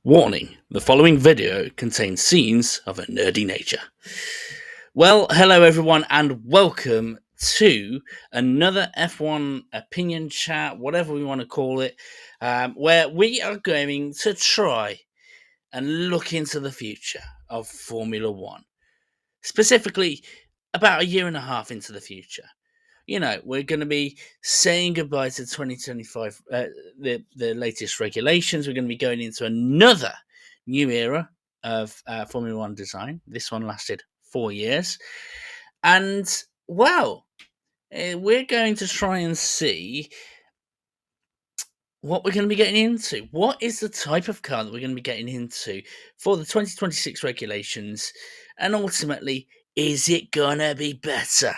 Warning, the following video contains scenes of a nerdy nature. Well, hello everyone, and welcome to another F1 opinion chat, whatever we want to call it, where we are going to try and look into the future of Formula One, specifically about a year and a half into the future. We're going to be saying goodbye to 2025, the latest regulations. We're going to be going into another new era of Formula One design. This one lasted 4 years. And, well, we're going to try and see what we're going to be getting into. What is the type of car that we're going to be getting into for the 2026 regulations? And ultimately, is it going to be better?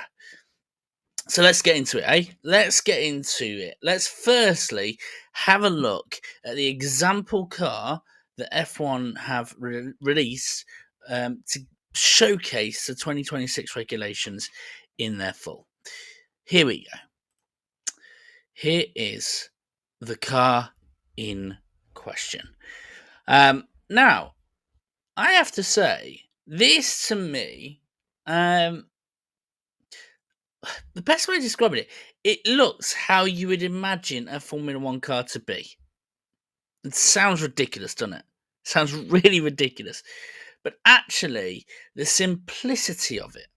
So let's get into it, eh? Let's get into it. Let's firstly have a look at the example car that F1 have released to showcase the 2026 regulations in their full. Here we go. Here is the car in question. Now, I have to say, this to me, the best way to describe it looks how you would imagine a Formula One car to be. It sounds ridiculous, doesn't it? Sounds really ridiculous. But actually, the simplicity of it.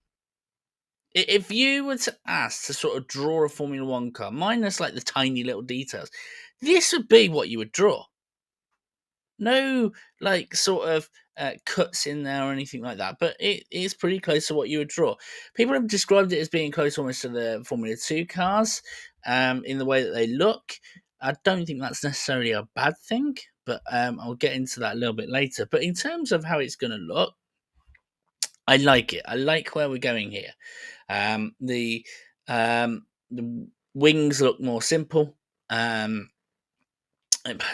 If you were to ask to sort of draw a Formula One car, minus like the tiny little details, this would be what you would draw. No, like sort of cuts in there or anything like that, but it is pretty close to what you would draw. People have described it as being close almost to the Formula 2 cars in the way that they look. I don't think that's necessarily a bad thing, but I'll get into that a little bit later. But in terms of how it's going to look, I like it. I like where we're going here. The wings look more simple.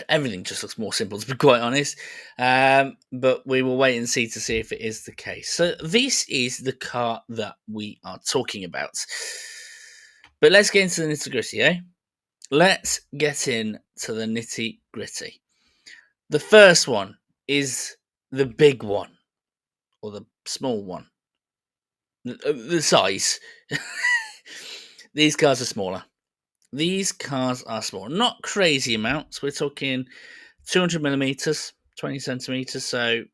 Everything just looks more simple, to be quite honest. But we will wait and see to see if it is the case. So this is the car that we are talking about. But let's get into the nitty gritty, eh? Let's get into the nitty gritty. The first one is the big one, or the small one. The size. These cars are smaller. These cars are small. Not crazy amounts. We're talking 200 millimeters, 20 centimeters. So,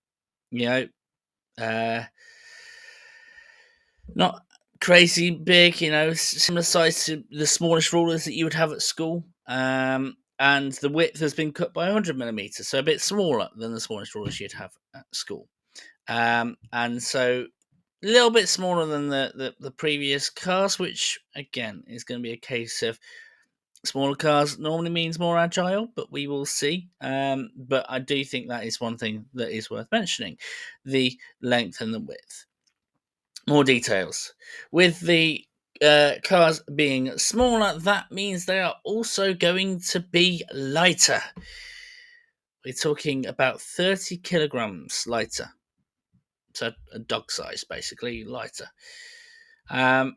uh, not crazy big, similar size to the smallest rulers that you would have at school. And the width has been cut by 100 millimeters, so a bit smaller than the smallest rulers you'd have at school. And so a little bit smaller than the previous cars, which again is going to be a case of smaller cars normally means more agile, but we will see. But I do think that is one thing that is worth mentioning: the length and the width. More details. With the cars being smaller, that means they are also going to be lighter. We're talking about 30 kilograms lighter. So a dog size, basically, lighter. And,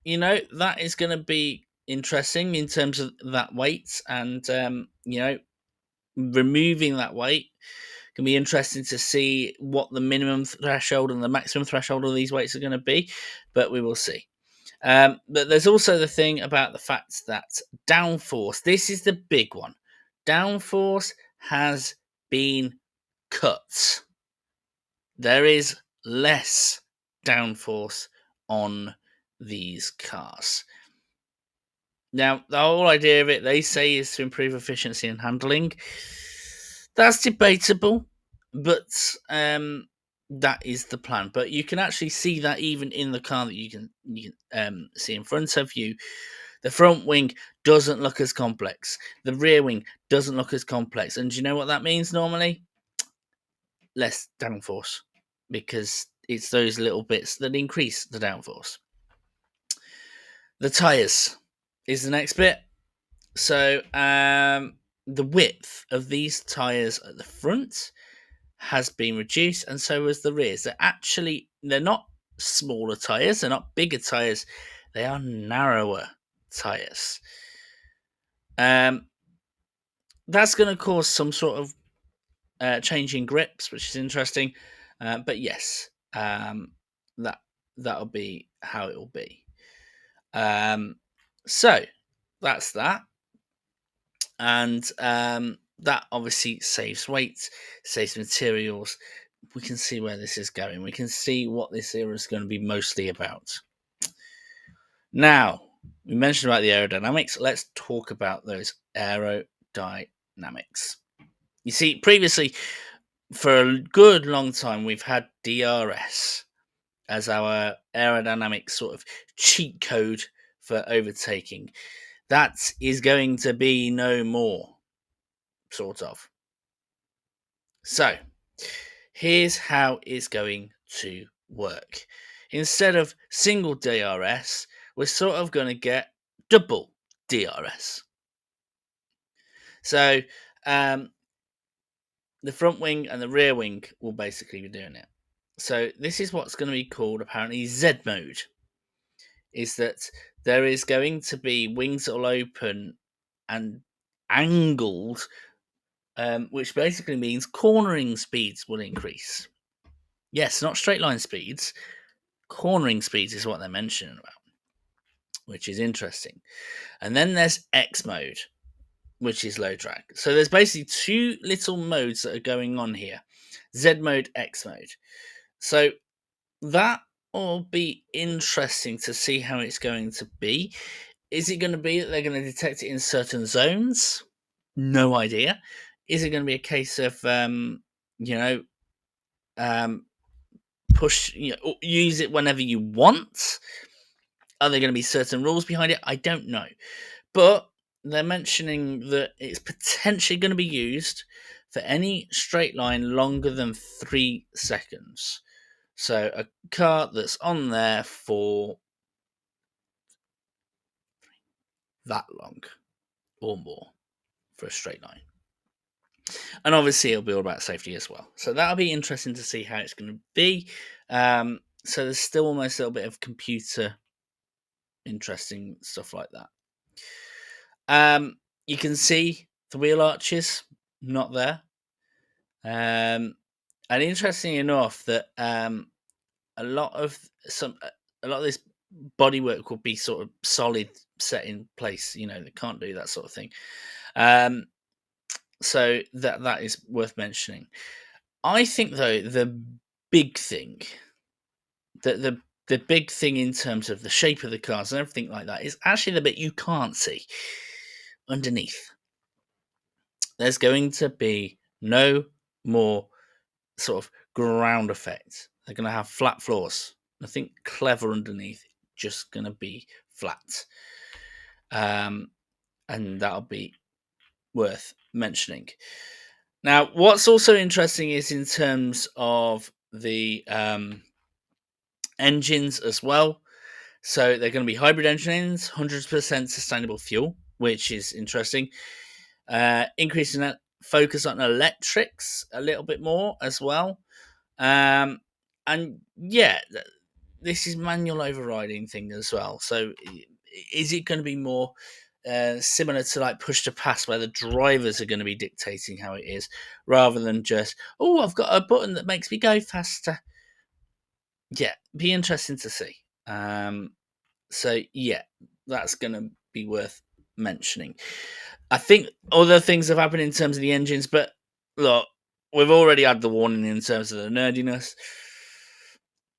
that is going to be interesting in terms of that weight. And, removing that weight can be interesting to see what the minimum threshold and the maximum threshold of these weights are going to be, but we will see. But there's also the thing about the fact that downforce, this is the big one. Downforce has been cut. There is less downforce on these cars. Now, the whole idea of it, they say, is to improve efficiency and handling. That's debatable, but that is the plan. But you can actually see that even in the car that you can see in front of you. The front wing doesn't look as complex. The rear wing doesn't look as complex. And do you know what that means normally? Less downforce, because it's those little bits that increase the downforce. The tyres is the next bit. So the width of these tyres at the front has been reduced, and so has the rears. They're not smaller tyres, they're not bigger tyres, they are narrower tyres. That's going to cause some sort of changing grips, which is interesting. But yes, that that'll be how it will be. So that's that, and that obviously saves weight, saves materials. We can see where this is going. We can see what this era is going to be mostly about. Now, we mentioned about the aerodynamics. Let's talk about those aerodynamics. You see, previously, for a good long time, we've had DRS as our aerodynamic sort of cheat code for overtaking. That is going to be no more, sort of. So, here's how it's going to work. Instead of single DRS, we're sort of going to get double DRS. So, the front wing and the rear wing will basically be doing it. So, this is what's going to be called apparently Z mode. Is that there is going to be wings that will open and angled, which basically means cornering speeds will increase. Yes, not straight line speeds. Cornering speeds is what they're mentioning about, which is interesting. And then there's X mode, which is low drag. So there's basically two little modes that are going on here: Z mode, X mode. So that will be interesting to see how it's going to be. Is it going to be that they're going to detect it in certain zones? No idea. Is it going to be a case of you know, push, use it whenever you want? Are there going to be certain rules behind it? I don't know, but they're mentioning that it's potentially going to be used for any straight line longer than 3 seconds. So a car that's on there for that long or more for a straight line. And obviously, it'll be all about safety as well. So that'll be interesting to see how it's going to be. So there's still almost a little bit of computer interesting stuff like that. You can see the wheel arches not there. And interestingly enough, that a lot of this bodywork will be sort of solid, set in place. They can't do that sort of thing. So that is worth mentioning. I think though the big thing, the big thing in terms of the shape of the cars and everything like that is actually the bit you can't see underneath. There's going to be no more sort of ground effect. They're going to have flat floors. Nothing clever underneath. Just going to be flat. And that'll be worth mentioning. Now, what's also interesting is in terms of the engines as well. So they're going to be hybrid engines, 100% sustainable fuel, which is interesting. Increasing that focus on electrics a little bit more as well. And yeah, this is manual overriding thing as well. So is it going to be more similar to like push to pass, where the drivers are going to be dictating how it is, rather than just, oh, I've got a button that makes me go faster? Yeah, be interesting to see. So yeah, that's going to be worth mentioning. I think other things have happened in terms of the engines, but look, we've already had the warning in terms of the nerdiness.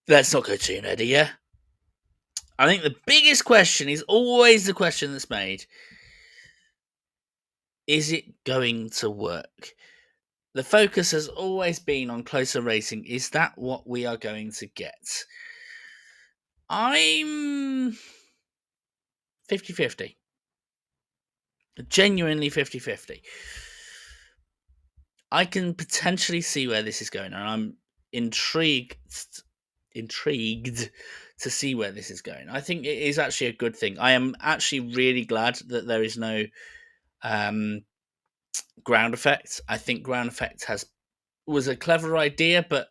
Let's not go too nerdy, yeah? I think the biggest question is always the question that's made: is it going to work? The focus has always been on closer racing. Is that what we are going to get? I'm 50-50. Genuinely 50-50. I can potentially see where this is going, and I'm intrigued to see where this is going. I think it is actually a good thing. I am actually really glad that there is no ground effect. I think ground effect was a clever idea, but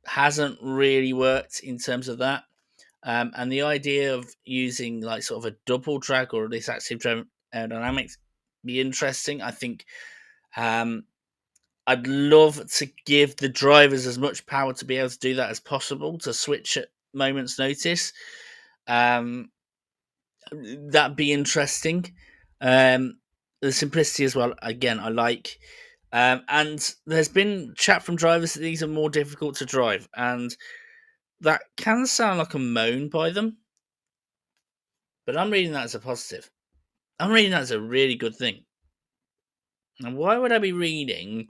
hasn't really worked in terms of that. And the idea of using like sort of a double drag or this active aerodynamics be interesting. I think I'd love to give the drivers as much power to be able to do that as possible, to switch at moment's notice. Um, that'd be interesting. The simplicity as well, again, I like. And there's been chat from drivers that these are more difficult to drive, and that can sound like a moan by them, but I'm reading that as a positive. I'm reading that as a really good thing. And why would I be reading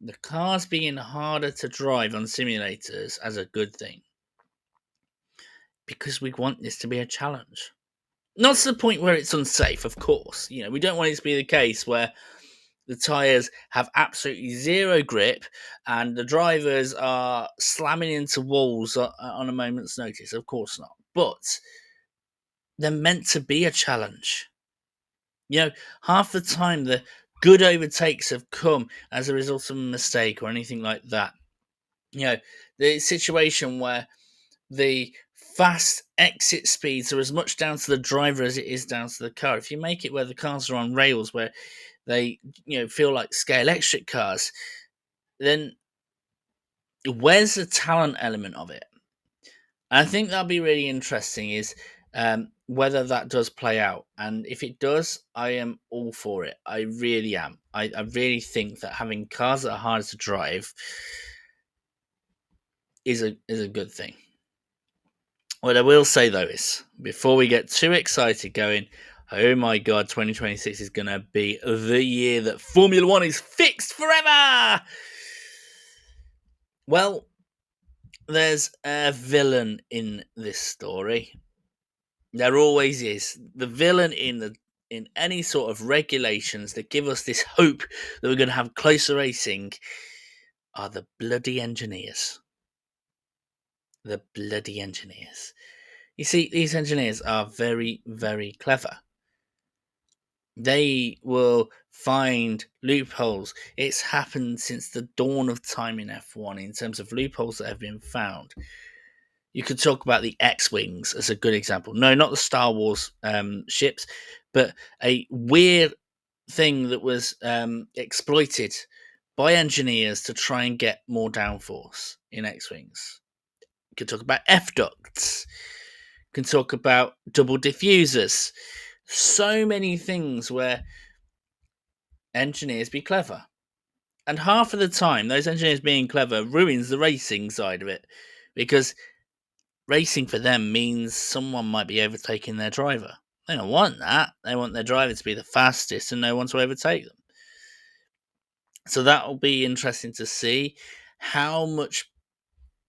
the cars being harder to drive on simulators as a good thing? Because we want this to be a challenge. Not to the point where it's unsafe, of course. We don't want it to be the case where the tyres have absolutely zero grip and the drivers are slamming into walls on a moment's notice. Of course not. But they're meant to be a challenge. Half the time the good overtakes have come as a result of a mistake or anything like that. The situation where the fast exit speeds are as much down to the driver as it is down to the car. If you make it where the cars are on rails, where they feel like scale electric cars, then where's the talent element of it? And I think that'll be really interesting is whether that does play out. And if it does, I am all for it. I really am. I really think that having cars that are harder to drive is a good thing. What I will say though is, before we get too excited going, oh my god, 2026 is going to be the year that Formula One is fixed forever! Well, there's a villain in this story. There always is. The villain in any sort of regulations that give us this hope that we're going to have closer racing are the bloody engineers. The bloody engineers. You see, these engineers are very, very clever. They will find loopholes. It's happened since the dawn of time in F1 in terms of loopholes that have been found. You could talk about the X-Wings as a good example. No, not the Star Wars ships, but a weird thing that was exploited by engineers to try and get more downforce in X-Wings. You could talk about F-ducts. You can talk about double diffusers. So many things where engineers be clever. And half of the time, those engineers being clever ruins the racing side of it, because racing for them means someone might be overtaking their driver. They don't want that. They want their driver to be the fastest and no one to overtake them. So that will be interesting to see how much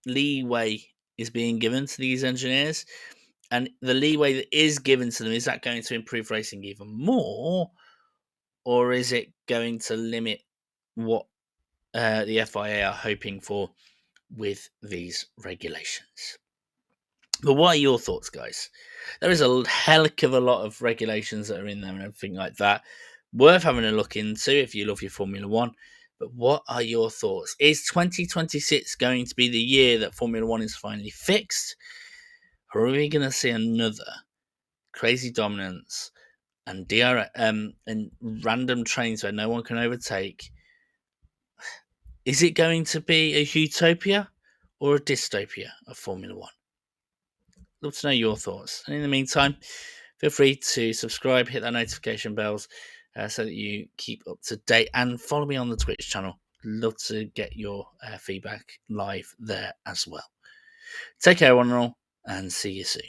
leeway is being given to these engineers. And the leeway that is given to them, is that going to improve racing even more? Or is it going to limit what the FIA are hoping for with these regulations? But what are your thoughts, guys? There is a heck of a lot of regulations that are in there and everything like that. Worth having a look into if you love your Formula One. But what are your thoughts? Is 2026 going to be the year that Formula One is finally fixed? Or are we going to see another crazy dominance and and random trains where no one can overtake? Is it going to be a utopia or a dystopia of Formula One? Love to know your thoughts. And in the meantime, feel free to subscribe, hit that notification bells so that you keep up to date, and follow me on the Twitch channel. Love to get your feedback live there as well. Take care, one and all, and see you soon.